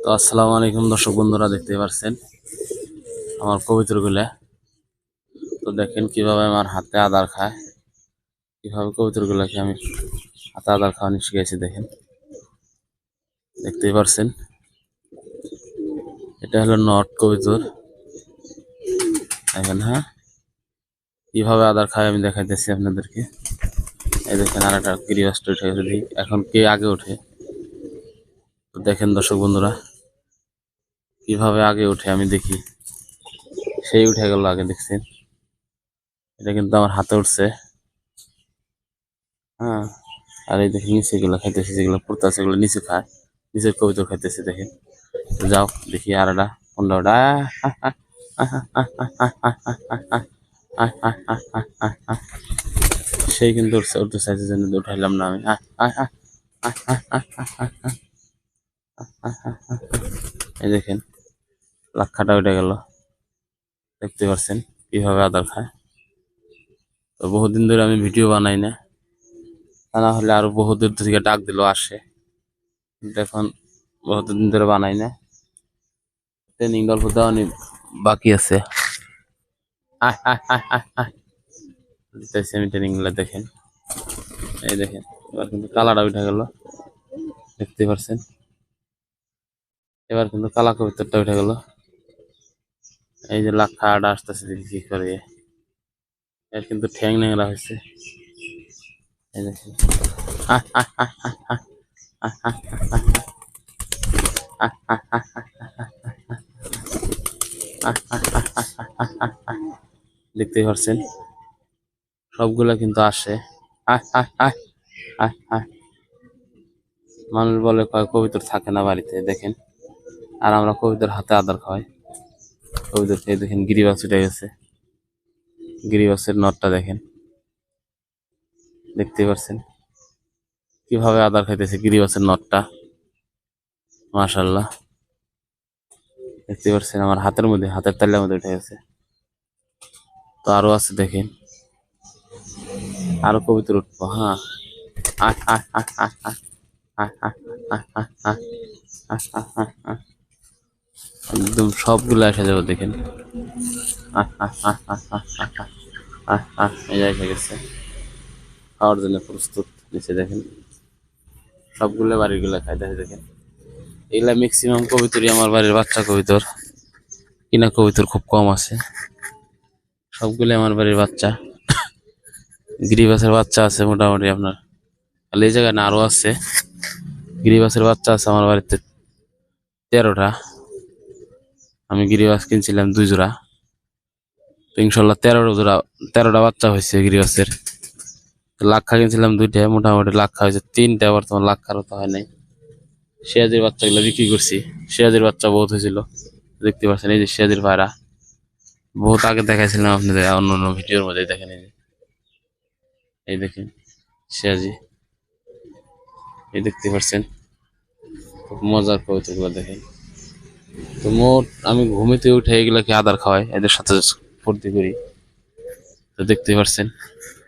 তো আসসালামু আলাইকুম দর্শক বন্ধুরা, দেখতে পাচ্ছেন আমার কবুতরগুলা। তো দেখেন কিভাবে আমার হাতে আদার খায়, কিভাবে কবুতরগুলাকে আমি হাতে আদার খাওয়ানো শিখেছি। দেখেন, দেখতেই পাচ্ছেন এটা হলো নট কবুতর। দেখেন, হ্যাঁ, কিভাবে আদার খায় আমি দেখাইতেছি আপনাদেরকে। এই দেখেন আর একটা গিরিবাসটা উঠে গেছে, দেখি এখন কে আগে ওঠে। তো দেখেন দর্শক বন্ধুরা, কিভাবে আগে ওঠে আমি দেখি। সেই উঠে গেল আগে, দেখছেন? এটা কিন্তু আমার হাতে উঠছে। হ্যাঁ, আর এই দেখেন নিচে গুলো খাইতেছে, যেগুলো পড়তেছে সেগুলো নিচে খায়, নিচের কবিতা খাইতেছে। দেখেন, তো যাও দেখি আর একটা কোনটা ওটা। সেই কিন্তু উঠতে চাইছে, জন্য উঠাইলাম না আমি। এই দেখেন লাক্ষাটা উঠে গেল, দেখতে পাচ্ছেন কিভাবে আদার খায়। তো বহুদিন ধরে আমি ভিডিও বানাই না, তা না হলে আরো বহু দূর থেকে ডাক দিল আসে। কিন্তু এখন বহুদিন ধরে বানাই না, ট্রেনিং গল্প দেওয়া বাকি আছে। দিতেছি আমি ট্রেনিং গুলা। দেখেন, এই দেখেন এবার কিন্তু কালারটা উঠে গেল, দেখতে পাচ্ছেন। এবার কিন্তু কালা কবিতাটা উঠে গেল। এই যে লাক্ষা আটা আসতেছে, দেখি কি করে। এর কিন্তু ঠ্যাং ন্যাংরা হয়েছে, এই দেখেন। দেখতেই পাচ্ছেন সবগুলা কিন্তু আসে। মানুষ বলে কয় কবিতর থাকে না বাড়িতে, দেখেন। আর আমরা কবিতর হাতে আদার খাওয়াই। কবিতর খেয়ে দেখেন গিরিবাস উঠে গেছে, গিরিবাসের নটটা দেখেন, দেখতে পাচ্ছেন কিভাবে আদার খাইতেছে গিরিবাসের নটটা। মাশাআল্লাহ, দেখতে পাচ্ছেন আমার হাতের মধ্যে, হাতের তালের মধ্যে উঠে গেছে। তো আরো আছে, দেখেন আরো কবিতর উঠবো। হ্যাঁ, একদম সবগুলো এসে যাবো, দেখেন। এই যে এসে গেছে, খাওয়ার জন্য প্রস্তুত। নিচে দেখেন সবগুলো বাড়িগুলো খাইতেছে, দেখেন। এগুলা ম্যাক্সিমাম কবিতরই আমার বাড়ির বাচ্চা কবিতর, কিনা কবিতর খুব কম আছে। সবগুলো আমার বাড়ির বাচ্চা। গিরিবাসের বাচ্চা আছে মোটামুটি আপনার, খালি এই জায়গায় না আরো আছে। গিরিবাসের বাচ্চা আছে আমার বাড়িতে 13টা। আমি গিরিবাস কিনছিলাম 2 জোড়া, তো ইনশাল্লাহ 13টা বাচ্চা হয়েছে গিরিবাসের। লাক্ষা কিনছিলাম 2টা, মোটামুটি লাক্ষা হয়েছে 3টা, বর্তমান লাক্ষারও তো হয় নাই। সিরাজের বাচ্চাগুলো বিক্রি করছি, সিরাজের বাচ্চা বহুত হয়েছিল, দেখতে পাচ্ছেন। এই যে সিরাজের পায়রা, বহুত আগে দেখাইছিলাম আপনাদের অন্য অন্য ভিডিওর মধ্যে। দেখেন এই দেখেন সিরাজি, এই দেখতে পাচ্ছেন খুব মজার কবিতাগুলো, দেখেন। তো মোট আমি ঘুমিতে উঠে এগুলাকে আদার খাওয়াই, এদের সাথে ফুর্তি করি। তো দেখতে পাচ্ছেন